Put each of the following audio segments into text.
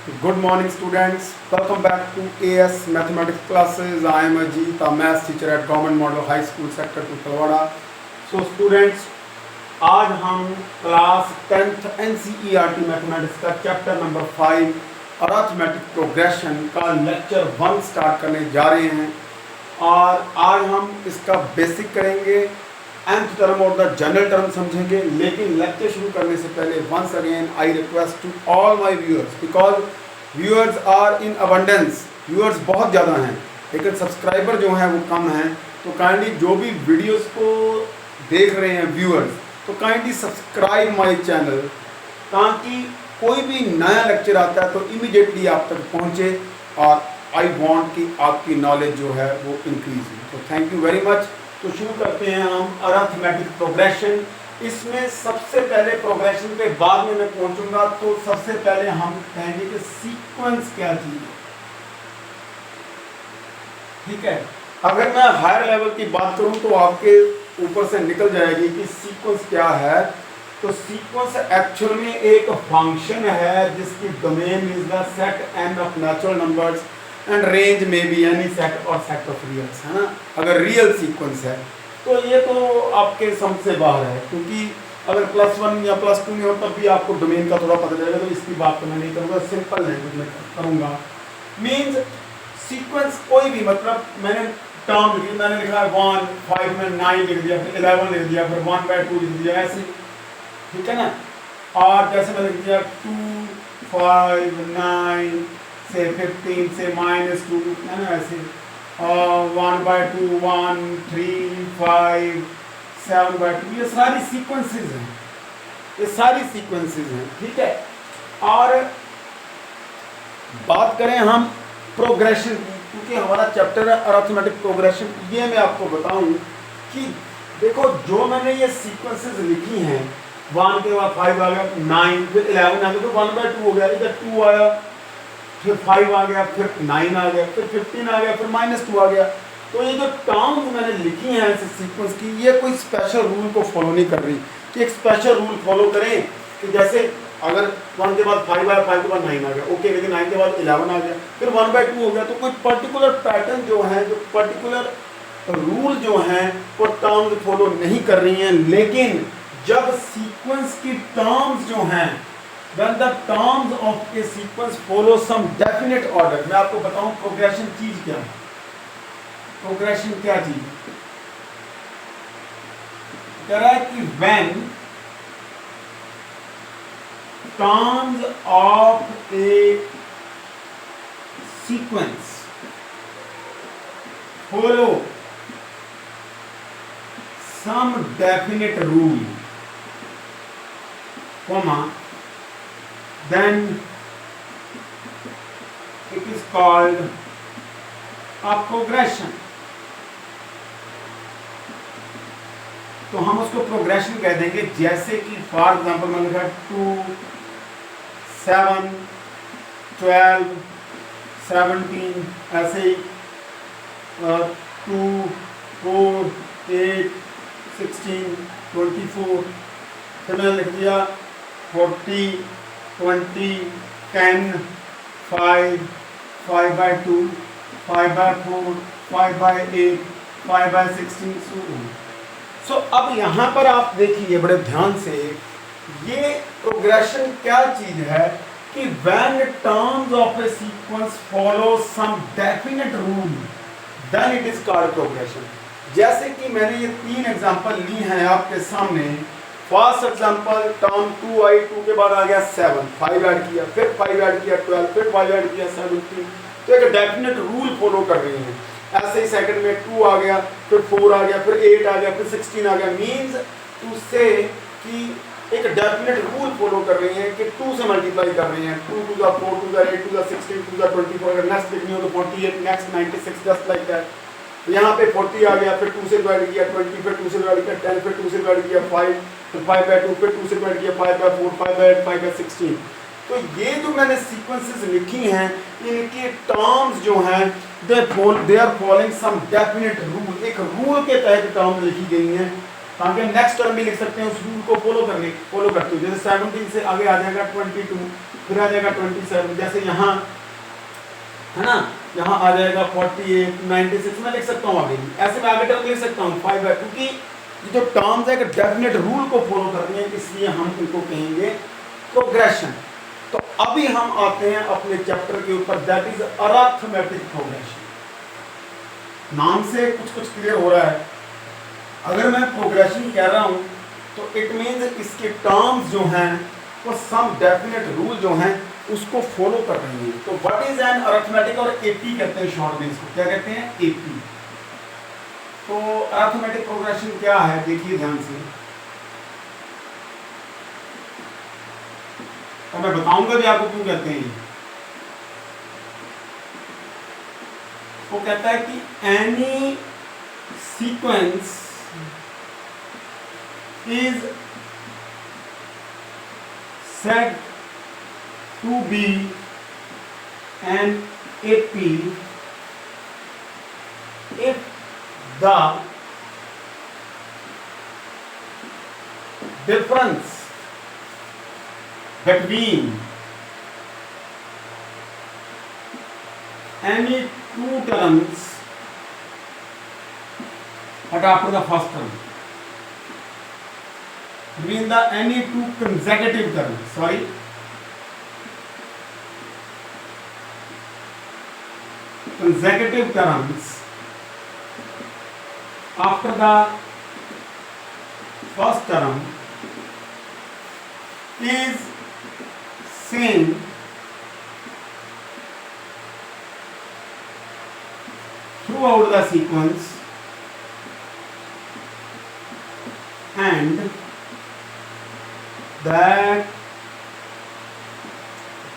Good morning, students. Welcome back to AS Mathematics classes. I am Ajit, a maths teacher at Government Model High School, Sector 2, Talwada. So, students, आज हम class 10th NCERT mathematics का chapter number 5 arithmetic progression का lecture 1 start करने जा रहे हैं और आज हम इसका बेसिक करेंगे, nth टर्म और द जनरल टर्म समझेंगे। लेकिन लेक्चर शुरू करने से पहले once again I request to all my viewers, because viewers are in abundance, viewers बहुत ज़्यादा हैं लेकिन सब्सक्राइबर जो हैं वो कम हैं। तो काइंडली जो भी वीडियोस को देख रहे हैं व्यूअर्स, तो काइंडली सब्सक्राइब माय चैनल, ताकि कोई भी नया लेक्चर आता है तो इमीडिएटली आप तक पहुँचे और आई वांट कि आपकी नॉलेज जो है वो इंक्रीज हो। तो थैंक यू वेरी मच। तो शुरू करते हैं हम अरिथमेटिक प्रोग्रेशन। इसमें सबसे पहले प्रोग्रेशन पे बाद में मैं पहुंचूंगा, तो सबसे पहले हम कहेंगे कि सीक्वेंस क्या चीज है। ठीक है, अगर मैं हायर लेवल की बात करूं तो आपके ऊपर से निकल जाएगी कि सीक्वेंस क्या है। तो सीक्वेंस एक्चुअल में एक फंक्शन है जिसकी domain is the set n of natural numbers and range में भी एनी सेट और सेट ऑफ रियल्स, है ना। अगर रियल सीक्वेंस है तो ये तो आपके समझ से बाहर है, क्योंकि अगर +1 या +2 में हो तब भी आपको डोमेन का थोड़ा पता चलेगा। तो इसकी बात तो मैं नहीं करूँगा, सिंपल लैंग्वेज में करूँगा। मीन्स सीक्वेंस कोई भी, मतलब मैंने टर्म लिखी, मैंने लिखा है 1, 5 में 9 लिख दिया, फिर 11 लिख दिया, फिर 1/2 लिख दिया, ऐसे, ठीक है ना। और जैसे मैंने लिख दिया 2, 5, 9 से 15 से -2, है ना, ऐसे, और 1/2, 1, 3, 5, 7/2, ये सारी सीक्वेंसेस हैं, ये सारी सीक्वेंसेस हैं, ठीक है। और बात करें हम प्रोग्रेशन की, क्योंकि हमारा चैप्टर है अरिथमेटिक प्रोग्रेशन। ये मैं आपको बताऊं कि देखो, जो मैंने ये सीक्वेंसेस लिखी हैं, 1 के बाद 5 आ गया, 9, फिर 11 आ गया, तो 1/2 हो गया, इधर 2 आया, फिर 5 आ गया, फिर 9 आ गया, फिर 15 आ गया, फिर -2 आ गया। तो ये जो टर्म्स मैंने लिखी हैं ऐसे सीक्वेंस की, ये कोई स्पेशल रूल को फॉलो नहीं कर रही कि एक स्पेशल रूल फॉलो करें कि जैसे अगर 1 के बाद 5 आया, 5 के बाद 9 आ गया, ओके, लेकिन 9 के बाद 11 आ गया, फिर 1/2 हो गया। तो कोई पर्टिकुलर पैटर्न जो है, जो पर्टिकुलर रूल जो हैं वो टर्म्स फॉलो नहीं कर रही हैं। लेकिन जब सीक्वेंस की टर्म्स जो हैं, when the terms of a sequence follow some definite order, मैं आपको बताऊं प्रोग्रेशन चीज क्या है। प्रोग्रेशन क्या चीज कह रहा है कि when terms of a sequence follow some definite rule, comma, then it is called a progression। तो हम उसको प्रोग्रेशन कह देंगे। जैसे कि फॉर एग्जांपल मैंने लिखा 2, 7, 12, 17, ऐसे ही 2, 4, 8, 16, 24, फिर मैंने लिख दिया 40, 20, 10, 5, 5/2, 5/4, 5/8, 5/16। सो अब यहाँ पर आप देखिए बड़े ध्यान से, ये प्रोग्रेशन क्या चीज है कि when terms of a sequence follow some definite rule, then it is called progression। जैसे कि मैंने ये 3 एग्जांपल ली हैं आपके सामने। फर्स्ट एग्जांपल, टर्म 2 आई, 2 के बाद आ गया 7, 5 ऐड किया, फिर 5 ऐड किया 12, फिर 5 ऐड किया 17। तो एक डेफिनेट रूल फॉलो कर रही हैं। ऐसे ही सेकंड में 2 आ गया, फिर 4 आ गया, फिर 8 आ गया, फिर 16 आ गया। मीन्स टू से कि एक डेफिनेट रूल फॉलो कर रही हैं कि 2 से मल्टीप्लाई कर रही हैं। 2 to the 4, 2 to the 8, 2 to the 16, 2 to the 24। अगर नेक्स्ट लिखनी हो तो 48, नेक्स्ट 96, जस्ट लाइक दैट। तो यहाँ पे 40 आ गया, फिर 2 से डिवाइड किया 20, फिर 2 से डिवाइड किया 10, फिर 2 से डिवाइड किया 5, फिर 5/2, फिर 2 से डिवाइड किया 5/4, 5/8, 5/16। तो ये जो मैंने सीक्वेंसेस लिखी हैं, इनके टर्म्स जो हैं they are following some definite rule. एक रूल के तहत टर्म्स लिखी गई हैं। ताकि हम नेक्स्ट टर्म भी लिख सकते हैं उस रूल को फॉलो करते हुए। जैसे 17 से आगे आ जाएगा 22, फिर आ जाएगा 27, जैसे यहाँ है ना, यहाँ आ जाएगा 48, 96 में लिख सकता हूँ आगे भी, ऐसे मैं आगे टर्म लिख सकता हूँ 5 है, क्योंकि जो टर्म्स है डेफिनेट रूल को फॉलो करते हैं, इसलिए हम इनको कहेंगे प्रोग्रेशन। तो अभी हम आते हैं अपने चैप्टर के ऊपर, दैट इज अरिथमेटिक प्रोग्रेशन। नाम से कुछ क्लियर हो रहा है। अगर मैं प्रोग्रेशन कह रहा हूं तो इट मीन्स इसके टर्म्स जो हैं वो सम डेफिनेट रूल जो हैं उसको फॉलो कर रही है। तो व्हाट इज एन अरिथमेटिक, और एपी कहते हैं शॉर्ट में इसको, क्या कहते हैं, एपी। तो अरिथमेटिक प्रोग्रेशन क्या है, देखिए ध्यान से, और मैं बताऊंगा भी आपको क्यों कहते हैं। वो कहता है कि any sequence is said to be an AP if the difference between any two terms, but after the first term, between the any two consecutive terms, consecutive terms after the first term is same throughout the sequence, and that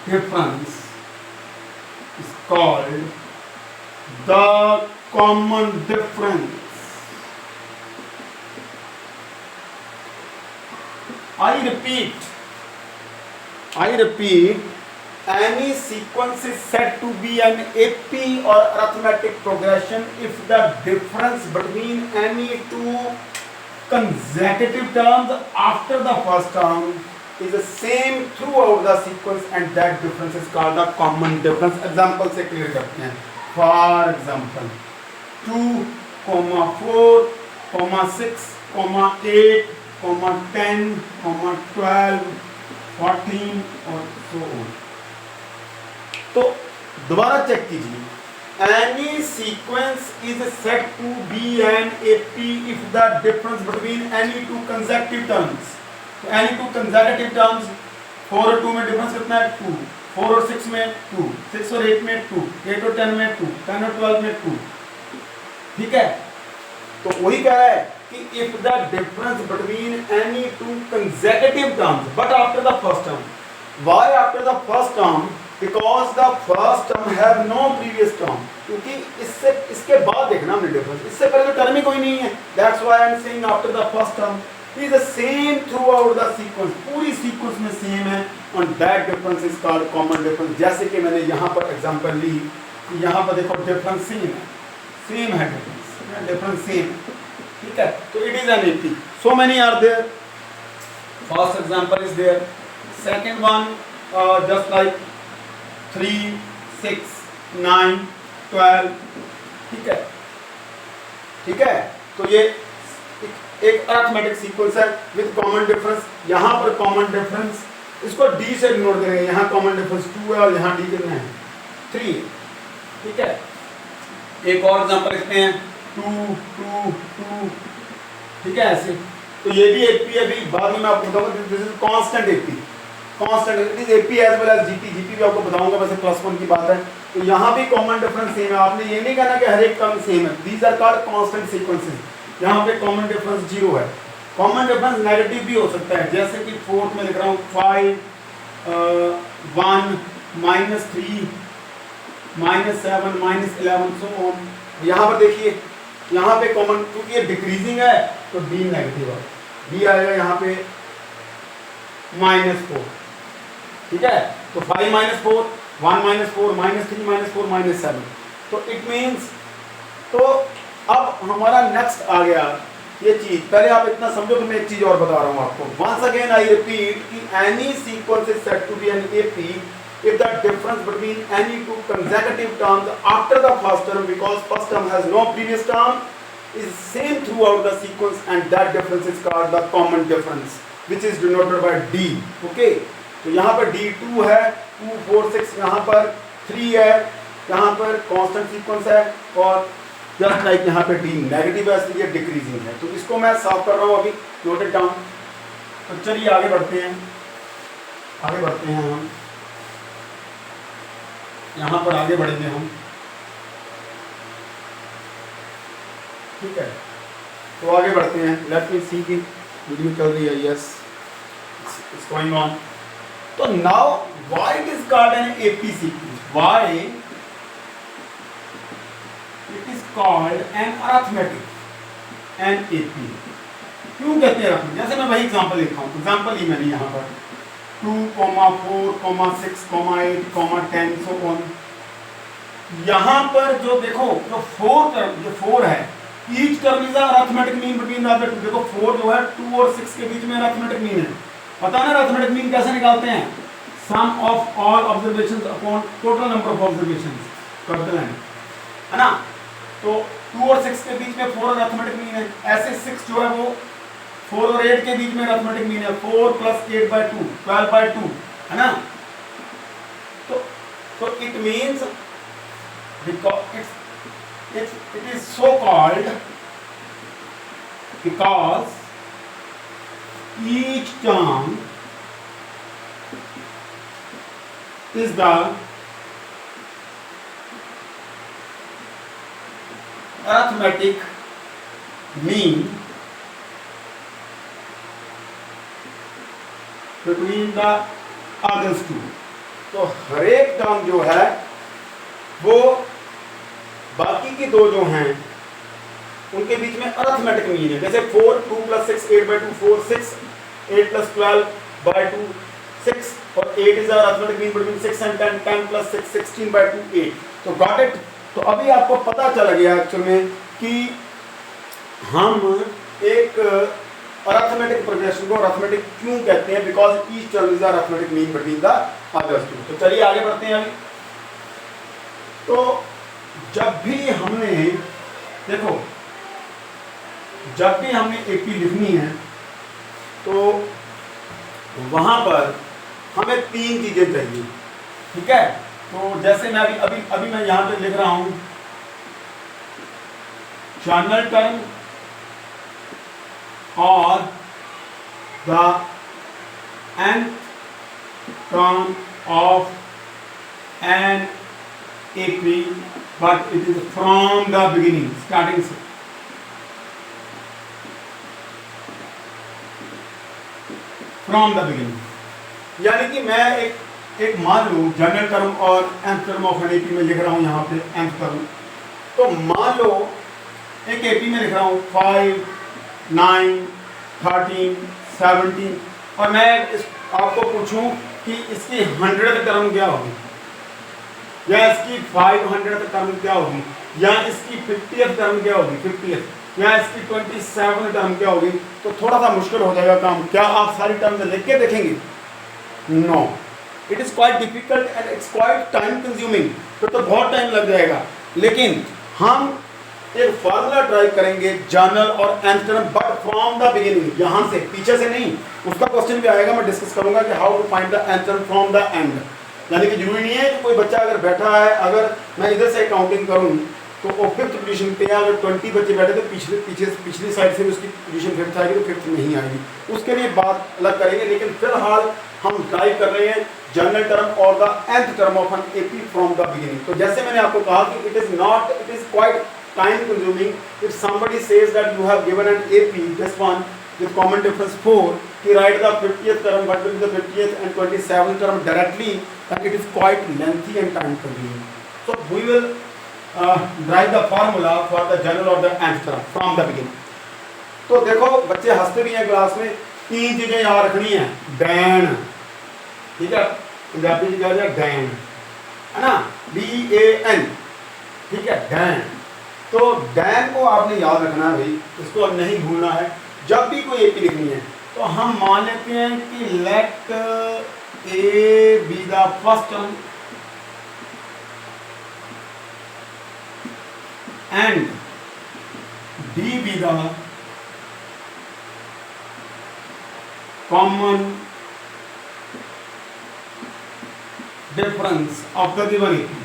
difference is called the common difference. I repeat, any sequence is said to be an AP or arithmetic progression if the difference between any two consecutive terms after the first term is the same throughout the sequence, and that difference is called the common difference. Example से clear करते हैं। For example, 2, 4, 6, 8, 10, 12, 14 और so on। तो दोबारा check कीजिए, any sequence is said to be an AP if the difference between any two consecutive terms, तो any two consecutive terms, 4 और 2 में डिफरेंस कितना है, 2, 4 और 6 में 2, 6 और 8 में 2, 8 और 10 में 2, 10 और 12 में 2, ठीक है। तो वही कह रहा है कि if the difference between any two consecutive terms but after the first term, why after the first term, because the first term have no previous term, क्योंकि इसके बाद देखना हमने डिफरेंस, इससे पहले तो टर्म ही कोई नहीं है, that's why I am saying after the first term is the same throughout the sequence, पूरी सीक्वेंस में सेम है, and that difference is called common difference। जैसे कि मैंने यहाँ पर एग्जांपल ली, यहाँ पर देखो डिफरेंस सेम है डिफरेंस सेम, ठीक है। तो it is an AP, so many are there, first example is there, second one just like 3, 6, 9, 12, ठीक है। तो ये एक अरिथमेटिक सीक्वेंस है विद कॉमन डिफरेंस। यहाँ पर कॉमन डिफरेंस, इसको D से इग्नोर करेंगे, यहाँ कॉमन डिफरेंस 2 है और यहाँ D कितना है, 3 है, ठीक है। एक और एग्जांपल लिखते हैं, 2, 2, 2, ठीक है ऐसे। तो ये भी AP है, अभी बाद में मैं आपको बताऊंगा, this is constant AP, constant it is AP as well as GP भी आपको बताऊंगा, वैसे +1 की बात है। तो यहाँ भी कॉमन डिफरेंस सेम है, आपने ये नहीं कहना कि हर एक टर्म सेम है, these are called constant sequences. यहाँ पे कॉमन डिफरेंस 0 है, कॉमन डिफरेंस नेगेटिव भी हो सकता है, जैसे कि फोर्थ में लिख रहा हूँ 5, 1, -3, -7, -11 सो ऑन। यहाँ पर देखिए, यहाँ पे कॉमन, क्योंकि ये डिक्रीजिंग है तो D नेगेटिव है, D आएगा यहाँ पे -4, ठीक है। तो 5 -4, 1 -4, -3 -4 -7, तो इट मीन्स, तो अब हमारा नेक्स्ट आ गया ये चीज पहले आप इतना समझो कि मैं एक चीज और बता रहा हूं आपको। वंस अगेन आई रिपीट कि any sequence is said to be an AP if the difference between any two consecutive terms after the first term, because first term has no previous term, is same throughout the sequence, and that difference is called the common difference, which is denoted by D. Okay, तो यहाँ पर D2 है, 2 4 6, यहाँ पर 3 है, यहाँ पर constant sequence है, और just like यहाँ पे D नेगेटिव है इसलिए डिक्रीजिंग है। तो इसको मैं साफ कर रहा हूँ अभी, नोट इट डाउन। तो चलिए आगे बढ़ते हैं, हम यहाँ पर आगे बढ़ेंगे हम, ठीक है। तो आगे बढ़ते हैं, लेट मी सी की वीडियो चल रही है, यस इट्स गोइंग ऑन। तो now why it is called an AP sequence, why it is called an arithmetic an AP, क्यों कहते हैं अरिथमेटिक? जैसे मैं वही एग्जांपल लिखा हूँ, एग्जांपल ही मैंने यहाँ पर 2, 4, 6, 8, 10 सो ऑन। यहाँ पर जो देखो जो 4 है, each term is arithmetic mean between the two. देखो 4 जो है 2 और 6 के बीच में अरिथमेटिक मीन है। पता है ना अरिथमेटिक मीन कैसे निकालते हैं? Sum of all observations upon total number of observations, capital N, है ना। तो 2 और 6 के बीच में 4 अरिथमेटिक मीन है, ऐसे 6 जो है वो 4 और 8 के बीच में अरिथमेटिक मीन है 4 + 8/2 12/2, है ना। तो it means because it is so called because each term is the arithmetic mean between the others two। तो हर एक टर्म जो है वो बाकी की दो जो हैं उनके बीच में अरिथमेटिक मीन है। जैसे 4 2 + 6 8/2 4 6 8 + 12/2 6, और 8 is arithmetic mean between 6 and 10 10 + 6 16/2 8। तो गॉट इट। तो अभी आपको पता चल गया एक्चुअल में कि हम एक अरिथमेटिक प्रोग्रेशन को अरिथमेटिक क्यों कहते हैं, because each term is arithmetic mean between the others two. तो चलिए आगे बढ़ते हैं अभी। तो जब भी हमने देखो जब भी हमने एपी लिखनी है तो वहां पर हमें 3 चीजें चाहिए, ठीक है। तो जैसे मैं अभी मैं यहां पे लिख रहा हूं चैनल टर्म और the nth term of an AP, but it is from the beginning, starting से। From the beginning, यानी कि मैं एक मान लूँ जनरल टर्म और nth term of an AP में लिख रहा हूँ यहाँ पे nth टर्म। तो मान लो एक एपी में लिख रहा हूँ 5 9 13 17, और मैं आपको पूछूं कि इसकी 100th टर्म क्या होगी, या इसकी 500th टर्म क्या होगी, या इसकी 50th टर्म क्या होगी 50th, या इसकी 27th टर्म क्या होगी, तो थोड़ा सा मुश्किल हो जाएगा काम। क्या आप सारी टर्म्स लिख के देखेंगे? No, it is quite difficult and it's quite time consuming. तो बहुत टाइम लग जाएगा। लेकिन हम एक फार्मूला ट्राई करेंगे जनरल और nth term, but from the beginning, यहाँ से, पीछे से नहीं। उसका क्वेश्चन भी आएगा, मैं डिस्कस करूंगा कि how to find the nth term from the end. यानी कि जरूरी नहीं है कि कोई बच्चा अगर बैठा है, अगर मैं इधर से काउंटिंग करूं तो वो 5th पोजीशन पे है, अगर 20 बच्चे बैठे तो पिछली साइड से भी उसकी पोजीशन 5th आएगी, तो 5th नहीं आएगी, उसके लिए बात अलग करेंगे। लेकिन फिलहाल हम ड्राइव कर रहे हैं जनरल टर्म और the nth term of an AP from the beginning. तो जैसे मैंने आपको कहा कि it is quite time consuming if somebody says that you have given an AP this one with common difference 4, he write the 50th term, what will be the 50th and 27th term directly, and it is quite lengthy and time consuming. So we will write the formula for the general or the nth term from the beginning. तो देखो बच्चे हंसते भी हैं class में। 3 चीजें याद रखनी है। डैन, ठीक है, पंजाबी में क्या है डैन, है ना, DAN, ठीक है, डैन। तो डैन को आपने याद रखना है भाई, इसको अब नहीं भूलना है। जब भी कोई एपी लिखनी है तो हम मान लेते हैं कि let A be the first term and D be the common difference of the given AP,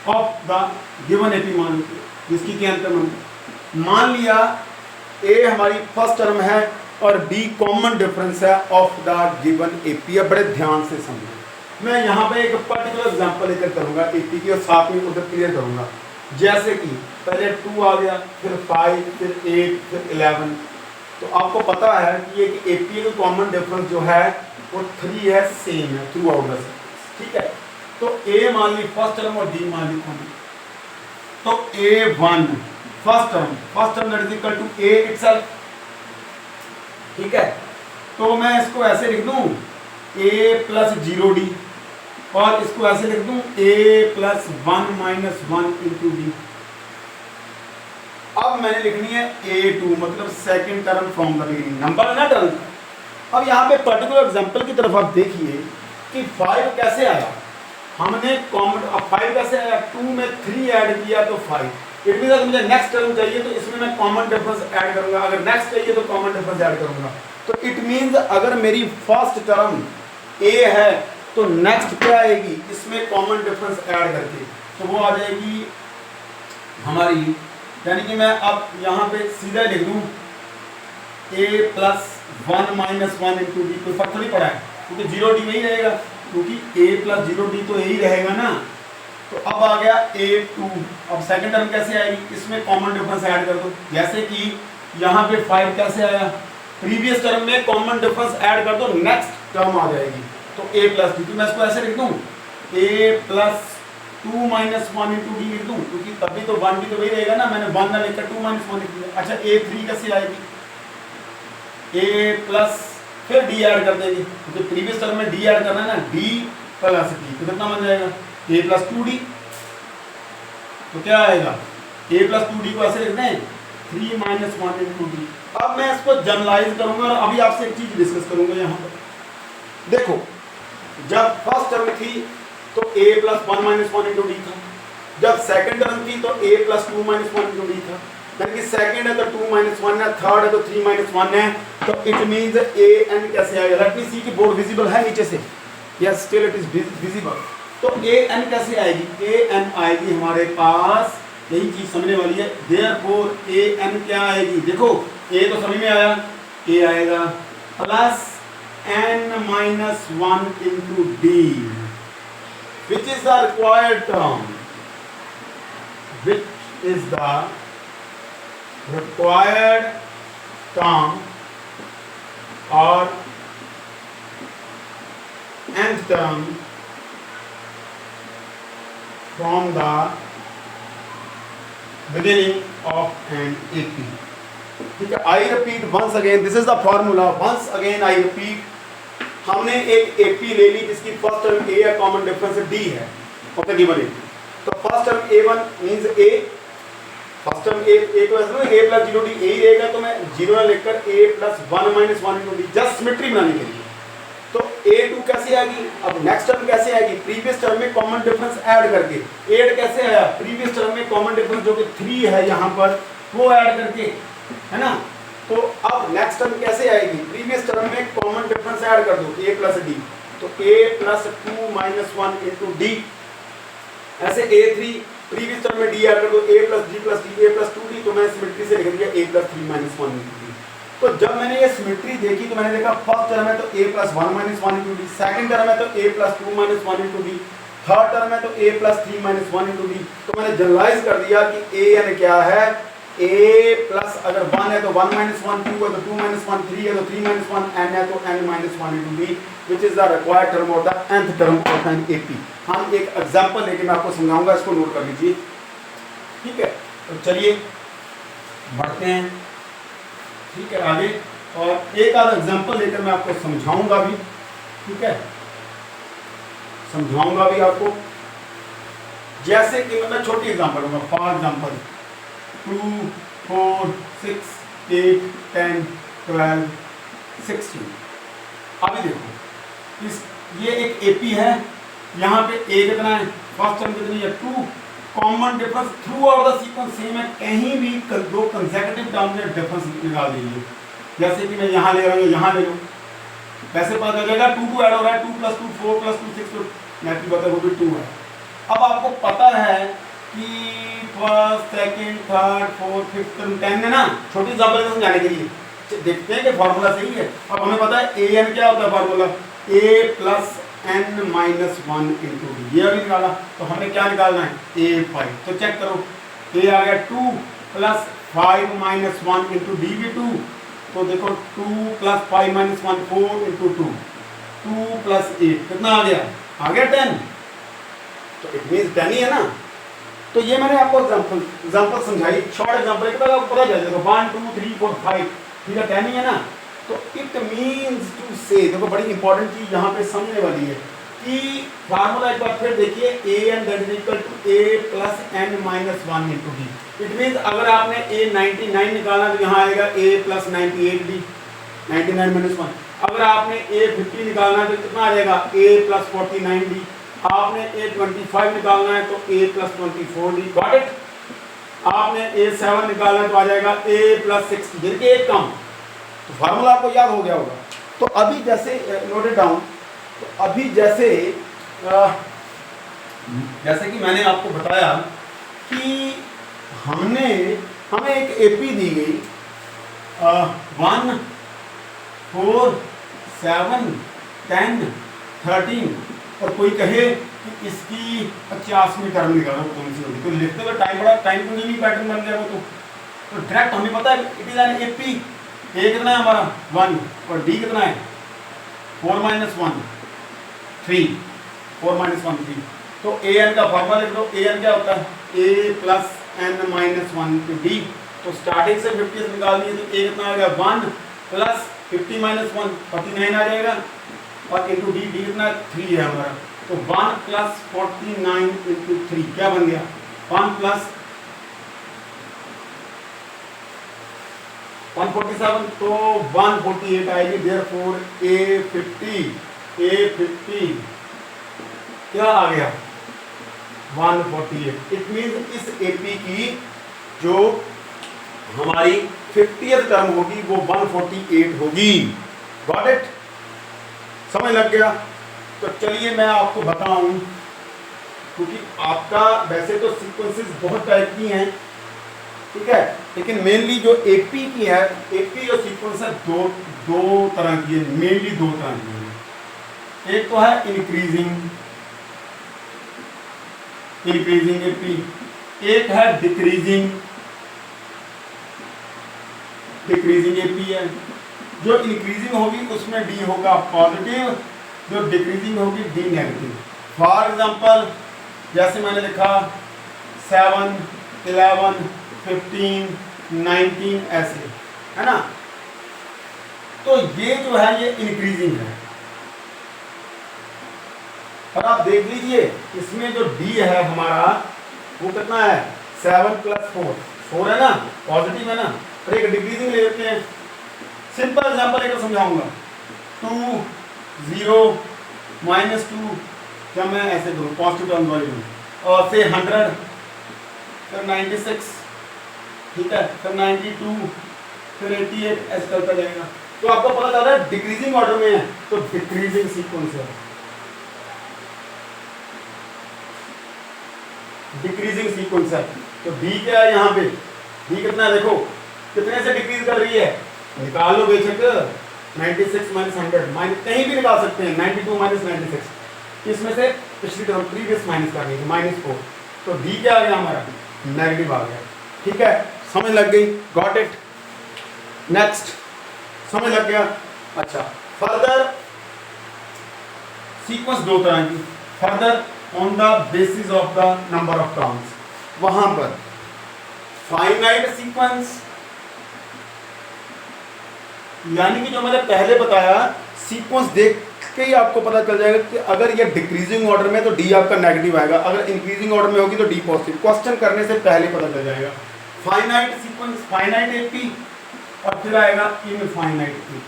of the given AP मान लीजिए जिसकी क्या अंतर मान लिया ए हमारी फर्स्ट टर्म है और बी कॉमन डिफरेंस है ऑफ द गिवन एपी। अब बड़े ध्यान से समझो, मैं यहाँ पे एक पर्टिकुलर एग्जांपल लेकर करूंगा एपी की और साथ में उधर क्लियर करूंगा। जैसे कि पहले 2 आ गया, फिर 5, फिर 8, फिर 11। तो आपको पता है कि ये एपी का कॉमन डिफरेंस जो है वो 3 है, सेम है थ्रू आउट द सर्किट, ठीक है। तो ए मान ली फर्स्ट टर्म और डी मान ली कॉमन। तो A1 first term that is equal to A itself, ठीक है। तो मैं इसको ऐसे लिख दूं A प्लस 0D और इसको ऐसे लिख दूं A plus 1 minus 1 into D. अब मैंने लिखनी है A2 मतलब second term from the beginning, number ना टर्म। अब यहाँ पे पर्टिकुलर एग्जांपल की तरफ आप देखिए कि 5 कैसे आया, हमने कॉमन, अब 5 कैसे आया, 2 में 3 ऐड किया तो 5। इट मीन अगर मुझे नेक्स्ट टर्म चाहिए तो इसमें मैं कॉमन डिफरेंस ऐड करूंगा, अगर नेक्स्ट चाहिए तो कॉमन डिफरेंस ऐड करूंगा। तो इट मीन्स अगर मेरी फर्स्ट टर्म A है तो नेक्स्ट क्या आएगी, इसमें कॉमन डिफरेंस ऐड करके तो वो आ जाएगी हमारी, यानी कि मैं अब यहाँ पे सीधा लिख दूँ A plus 1 minus 1 into D. कोई फर्क नहीं पड़ा है क्योंकि 0D वही रहेगा, क्योंकि A प्लस 0D तो यही रहेगा ना। तो अब आ गया A2। अब सेकंड टर्म कैसे आएगी, इसमें कॉमन डिफरेंस ऐड कर दो। जैसे कि यहाँ पे 5 कैसे आया, प्रीवियस टर्म में कॉमन डिफरेंस ऐड कर दो, नेक्स्ट टर्म आ जाएगी तो A प्लस डी। मैं इसको ऐसे लिख दूँ A plus 2 minus 1 into D लिख दूँ, क्योंकि तभी तो 1 भी तो वही रहेगा ना, मैंने 1 ना लिखकर 2 माइनस 1 लिख दिया। अच्छा A3 कैसे आएगी, A प्लस फिर डी ऐड कर देंगे क्योंकि प्रीवियस टर्म में डी ऐड करना है ना, डी प्लस डी तो कितना बन जाएगा A प्लस 2D। तो क्या आएगा A प्लस 2D को ऐसे लिख दें 3 माइनस 1 इंटू डी। अब मैं इसको जनरलाइज करूंगा और अभी आपसे एक चीज डिस्कस करूंगा। यहाँ पर देखो, जब फर्स्ट टर्म थी तो A plus 1 minus 1 into D था, जब सेकंड टर्म थी तो A plus 2 minus 1 into D था, यानी कि सेकंड है तो 2 माइनस 1 है, थर्ड है तो 3 माइनस 1 है। तो इट मीन्स AN कैसे आएगा, लेट मी सी कि बोर्ड विजिबल है नीचे से, yes still it is visible. तो AN कैसे आएगी, AN आएगी हमारे पास, यही चीज समझने वाली है। देयरफॉर AN क्या आएगी, देखो A तो समझ में आया, A आएगा plus N minus 1 into D, which is the required term, which is the required term or nth term from the beginning of an AP। ठीक है, I repeat once again, this is the formula, once again I repeat। हमने एक AP ले ली जिसकी first term A है, common difference D है of the given AP। तो first term A1 means A, first term A को ऐसे ना A प्लस 0D यही रहेगा, तो मैं 0 ना लिखकर A plus 1 minus 1 into D, just symmetry बनाने के लिए। तो A2 कैसे आएगी, अब नेक्स्ट टर्म कैसे आएगी, प्रीवियस टर्म में कॉमन डिफरेंस ऐड करके। 8 कैसे आया, प्रीवियस टर्म में कॉमन डिफरेंस जो कि 3 है यहाँ पर वो ऐड करके, है ना। तो अब नेक्स्ट टर्म कैसे आएगी, प्रीवियस टर्म में कॉमन डिफरेंस ऐड कर दो A प्लस D, तो A plus 2 minus 1 into D. ऐसे A3 प्रीवियस टर्म में डी ऐड कर दो, A plus D plus D, A plus 2D, तो मैं सिमेट्री से लिख दिया A plus 3 minus 1 into D. तो जब मैंने ये सिमेट्री देखी तो मैंने देखा फर्स्ट टर्म है तो A plus 1 minus 1 into D, second term है तो A plus 2 minus 1 into D, third term है तो A plus 3 minus 1 into D. तो मैंने जनरलाइज कर दिया कि AN क्या है, A प्लस अगर 1 है तो 1 माइनस 1, 2 है तो 2 माइनस 1, 3 है तो 3 माइनस 1, N है तो N minus 1 into D, which is the required term of the nth term of an AP। हम एक एग्जांपल लेके मैं आपको समझाऊंगा, इसको नोट कर लीजिए, ठीक है। तो चलिए बढ़ते हैं, ठीक है, आगे, और एक आधा एग्जांपल लेकर मैं आपको समझाऊंगा भी, ठीक है, समझाऊंगा भी आपको। जैसे कि मैं छोटी एग्जांपल दूंगा, फॉर एग्जांपल 2 4 6 8 10 12 16। अभी देखो इस ये एक एपी है, यहाँ पे ए कितना है, फर्स्ट टर्म कितनी है 2, common difference through out the sequence same है, कहीं भी दो कंसेक्यूटिव टर्म में डिफरेंस निकाल दीजिए। जैसे कि मैं यहाँ ले रहा हूँ, यहाँ ले लो, वैसे पता चलेगा 2 ऐड हो रहा है, 2 + 2 4 + 2 6, तो नेगेटिव बता वो भी 2 है। अब आपको पता है कि first second third fourth fifth term 10 है ना, छोटी एग्जांपल से समझाने के लिए देखते हैं कि फार्मूला सही है। अब हमें पता है ए एन क्या होता है फार्मूला, a + n - 1 × d, ये अभी निकाला, तो हमें क्या निकालना है a 5, तो चेक करो a आ गया 2 + 5 - 1 × d भी 2, तो देखो 2 + 5 - 1 4 × 2, 2 + 8 कितना आ गया 10, तो इट मींस 10 ही है ना। तो ये मैंने आपको एग्जांपल समझाई, शॉर्ट एग्जांपल है, आपको पता चल जाएगा 1 2 3 4 5, ठीक है 10 ही है ना। तो इट मींस टू से, देखो बड़ी इंपॉर्टेंट चीज यहाँ पे समझने वाली है कि फार्मूला एक बार फिर देखिए, an = a + n - 1 × d। It means अगर आपने a 99 निकालना तो यहाँ आएगा a + 98d, 99 - 1। अगर आपने a 50 निकालना है तो कितना आ जाएगा a + 49d। आपने a 25 निकालना है तो a + 24d, गॉट इट। आपने a 7 निकालना है तो आ जाएगा a + 60, यानी कि एक कम। तो फार्मूला आपको याद हो गया होगा। तो अभी जैसे नोट इट डाउन, तो अभी जैसे कि मैंने आपको बताया कि हमें एक एपी दी गई 1 4 7 10 13, और कोई कहे कि इसकी 50वीं टर्म निकालो कौन सी होगी, तो लिखते हुए टाइम कंज्यूमिंग पैटर्न बन गया वो। तो डायरेक्ट हमें पता है इट इज एन एपी। ए कितना है हमारा 1 और डी कितना है 4 - 1 3, 4 - 1 3। तो ए एन का फॉर्मूला लिख लो, ए एन क्या होता है a + n - 1 × d। तो स्टार्टिंग से 50 से निकाल दिए तो ए कितना आ गया 1 + 50 - 1 49 आ जाएगा, और इंटू डी कितना 3 है हमारा, तो 1 + 49 × 3 क्या बन गया 1 + 147, तो 148 आएगी। देयरफॉर a 50 क्या आ गया 148। इट मींस इस एपी की जो हमारी 50th टर्म होगी वो 148 होगी, गॉट इट, समझ लग गया। तो चलिए मैं आपको बताऊं, क्योंकि आपका वैसे तो सीक्वेंसेस बहुत टाइप की हैं, ठीक है, लेकिन मेनली जो एपी की है, एपी जो सीक्वेंस है दो तरह की है, मेनली 2 तरह की है। एक तो है इंक्रीजिंग एपी, एक है डिक्रीजिंग एपी है। जो इंक्रीजिंग होगी उसमें डी होगा पॉजिटिव, जो डिक्रीजिंग होगी डी नेगेटिव। फॉर एग्जांपल जैसे मैंने लिखा 7 11 15 19 ऐसे, है ना। तो ये जो है ये इंक्रीजिंग है, और आप देख लीजिए इसमें जो डी है हमारा वो कितना है 7 + 4 है ना, पॉजिटिव है ना। और एक डिक्रीजिंग ले लेते हैं, सिंपल एग्जांपल एक समझाऊंगा 2 0 -2, जब मैं ऐसे करूँ पॉजिटिव टर्म वाली में, और से 100 फिर 96, ठीक है, फिर 92 फिर 88 ऐसे चलता जाएगा। तो आपको पता चल रहा है डिक्रीजिंग ऑर्डर में है, तो डिक्रीजिंग सीक्वेंस है, डिक्रीजिंग सीक्वेंस है। तो डी क्या है यहाँ पे, डी कितना है देखो, कितने से डिक्रीज कर रही है, निकाल लो बेशक 96 - 100, कहीं भी निकाल सकते हैं, 92 - 96, इसमें से पिछली टर्म प्रीवियस माइनस करनी है -4, तो डी क्या आ गया हमारा नेगेटिव आ गया, ठीक है, समझ लग गई, गॉट इट। नेक्स्ट समझ लग गया। अच्छा, फर्दर सीक्वेंस 2 तरह की, further on the basis of the number of terms, वहां पर फाइनाइट सीक्वेंस, यानी कि जो मैंने पहले बताया सीक्वेंस देख के ही आपको पता चल जाएगा कि अगर ये डिक्रीजिंग ऑर्डर में तो डी आपका नेगेटिव आएगा, अगर इंक्रीजिंग ऑर्डर में होगी तो डी पॉजिटिव, क्वेश्चन करने से पहले पता चल जाएगा। फाइनाइट सीक्वेंस, फाइनाइट एपी, और फिर आएगा इनफाइनाइट एपी,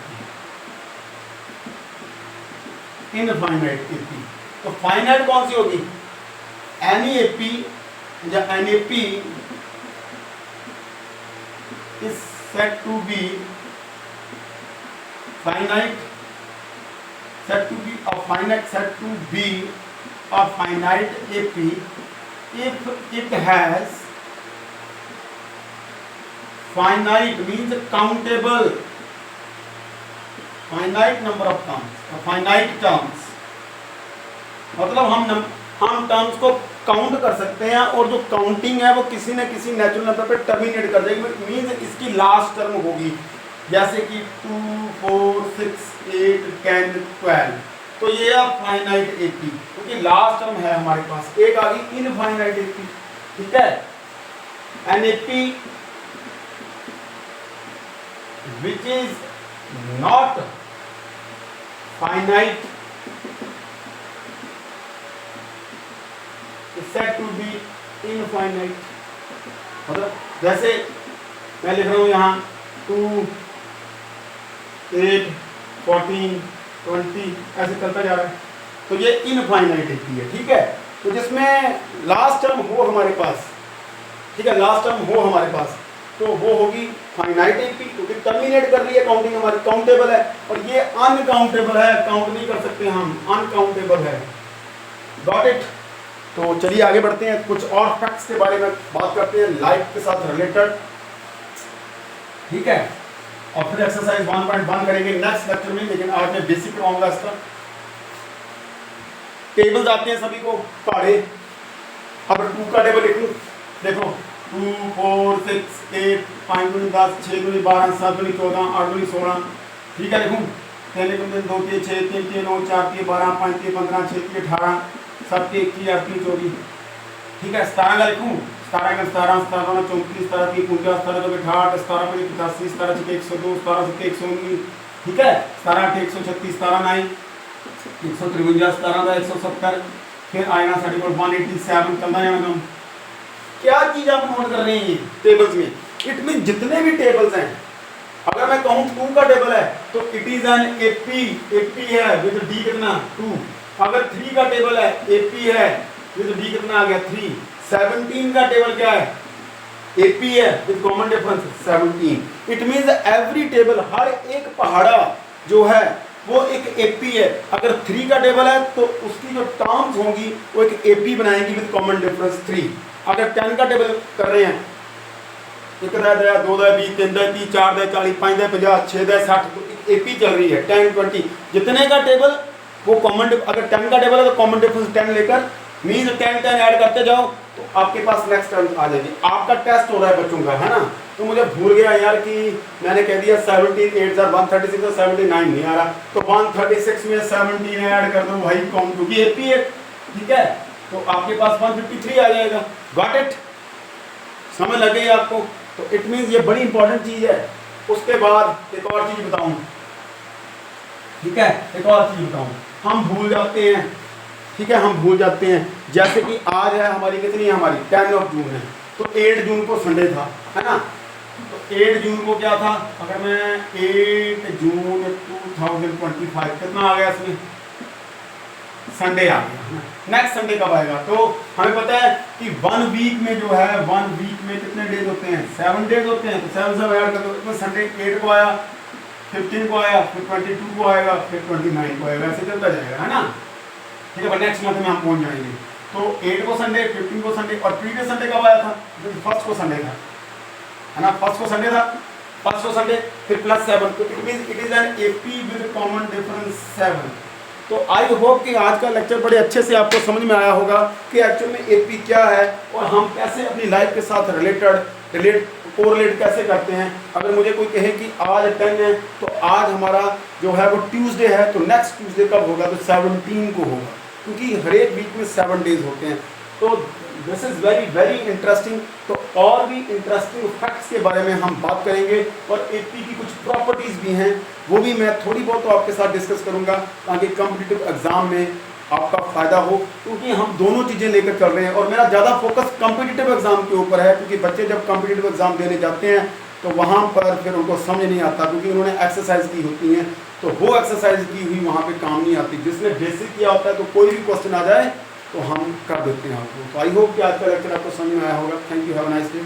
इनफाइनाइट एपी। तो फाइनाइट कौन सी होगी? एनी एपी या an AP is said to be finite, said to be a finite, said to be a finite AP if it has finite means countable, finite number of terms, finite terms मतलब हम terms को count कर सकते हैं और जो counting है वो किसी न किसी नेचुरल नंबर पे टर्मिनेट कर देगी, मींस इसकी लास्ट टर्म होगी, जैसे कि 2, 4, 6, 8, 10, 12। तो ये है फाइनाइट एपी, क्योंकि लास्ट टर्म है हमारे पास। एक आ गई इनफाइनाइट एपी, ठीक है। An AP which is not finite said to be infinite. मतलब जैसे मैं लिख रहा हूं यहां 2, 8, 14, 20 ऐसे चलता जा रहा है, तो ये इनफाइनाइट एपी है, ठीक है। तो जिसमें लास्ट टर्म हो हमारे पास, ठीक है, लास्ट टर्म हो हमारे पास, तो वो होगी फाइनाइट एपी, क्योंकि टर्मिनेट कर रही है काउंटिंग हमारी, काउंटेबल है। और ये अनकाउंटेबल है, काउंट नहीं कर सकते हम, अनकाउंटेबल है। Got it? तो चलिए आगे बढ़ते हैं, कुछ और फैक्ट्स के बारे में बात करते हैं लाइफ के साथ रिलेटेड, ठीक है। और फिर एक्सरसाइज 1.1 करेंगे नेक्स्ट लेक्चर में, लेकिन आज मैं बेसिक कराऊंगा इसका। टेबल्स आते हैं सभी को पढ़े। अब 2 का टेबल लिखूं, देखो 2, 4, 6, 8, 5 दूनी 10, 6 दूनी 12, 7 दूनी 14, 8 दूनी 16, ठीक है। लिखूं 3 दूनी 2, 3, 6, 3, 3, 9, 4, 3, 12, 5, 3, 15, 6, 3, 18, 7, 21, 28, 24, ठीक है। 17 का लिखूं, 17 का 17, 17, 34, 17, 49, 17, 68, 17, 85, 17, 102, 17, 119, ठीक है। 17, 136, 17, 9, 153, 17, 170, फिर आएगा 187, चलता जाएगा। क्या चीज आप नोट कर रहे हैं टेबल्स में? इट मीन जितने भी टेबल्स हैं, अगर मैं कहूं 2 का टेबल है तो it is an AP, AP है विद डी कितना 2। अगर 3 का टेबल है, एपी है विद डी कितना आ गया 3। 17 का टेबल क्या है? एपी है with common difference 17। It means every table, हर एक पहाड़ा जो है वो एक एपी है। अगर 3 का टेबल है तो उसकी जो टर्म्स होंगी वो एक एपी बनाएंगी विद कॉमन डिफरेंस 3। अगर 10 का टेबल कर रहे हैं, 1 दया 2 दया 20 3 दया 30 4 दया 40 5 दया 50 6 दया 60, तो एपी चल रही है 10 20। जितने का टेबल वो कॉमन, अगर 10 का टेबल है तो कॉमन डिफरेंस 10 लेकर मीन 10 10 ऐड करते जाओ तो आपके पास नेक्स्ट टर्म आ जाएगी। आपका टेस्ट हो रहा है बच्चों का, है ना। तो मुझे भूल गया यार कि मैंने कह दिया 17 8 136 और 79 नहीं आ रहा, तो 136 में 17 ऐड कर दो भाई, कौन, क्योंकि एपी है, ठीक है। तो आपके पास 153 आ जाएगा। Got it? समझ लग गई आपको? तो इट मींस ये बड़ी इंपॉर्टेंट चीज है। उसके बाद एक और चीज बताऊं, ठीक है, एक और चीज बताऊं, हम भूल जाते हैं, ठीक है, हम भूल जाते हैं। जैसे कि आज है हमारी कितनी है, हमारी 10 जून है, तो 8 जून को संडे था, है ना। तो 8 जून को क्या था? अगर मैं 8 जून 2025 कितना आ गया इसमें? संडे आ गया। नेक्स्ट संडे कब आएगा? तो हमें पता है कि 1 वीक में जो है, 1 वीक में कितने डेज होते हैं? 7 डेज होते हैं। तो 7 से ऐड कर दो, इसमें संडे 8 को आया, 15 को आया, फिर 22 को आएगा, फिर 29 को आएगा, ऐसे चलता जाएगा, है ना। ठीक है, नेक्स्ट मंथ में हम पहुंच जाएंगे। तो 8 को संडे, 15 को संडे, और प्रीवियस संडे कब आया था? फर्स्ट को संडे था, है ना। फर्स्ट को संडे था, फर्स्ट को संडे, फिर +7, तो it means it is an AP with common difference 7। तो आई होप कि आज का लेक्चर बड़े अच्छे से आपको समझ में आया होगा कि एक्चुअल में एपी क्या है और हम कैसे अपनी लाइफ के साथ कोरिलेट कैसे करते हैं। अगर मुझे कोई कहे कि आज 10 है तो आज हमारा जो है वो ट्यूसडे है, तो नेक्स्ट ट्यूसडे कब होगा? तो 17 को होगा, क्योंकि हर एक वीक में 7 डेज होते हैं। तो this is very very interesting. तो और भी इंटरेस्टिंग फैक्ट्स के बारे में हम बात करेंगे, और एपी की कुछ प्रॉपर्टीज़ भी हैं, वो भी मैं थोड़ी बहुत तो आपके साथ डिस्कस करूंगा, ताकि कॉम्पिटिटिव एग्जाम में आपका फ़ायदा हो, क्योंकि हम दोनों चीज़ें लेकर चल रहे हैं। और मेरा ज़्यादा फोकस कॉम्पिटिटिव एग्ज़ाम के ऊपर है, क्योंकि बच्चे जब कॉम्पिटिटिव एग्ज़ाम देने जाते हैं तो वहाँ पर फिर उनको समझ नहीं आता, क्योंकि उन्होंने एक्सरसाइज की होती हैं, तो वो एक्सरसाइज की हुई वहाँ पे काम नहीं आती। जिसने बेसिक किया होता है तो कोई भी क्वेश्चन आ जाए तो हम कर देते हैं आपको। तो आई होप कि आज का लेक्चर आपको समझ में आया होगा। Thank you, have a nice day.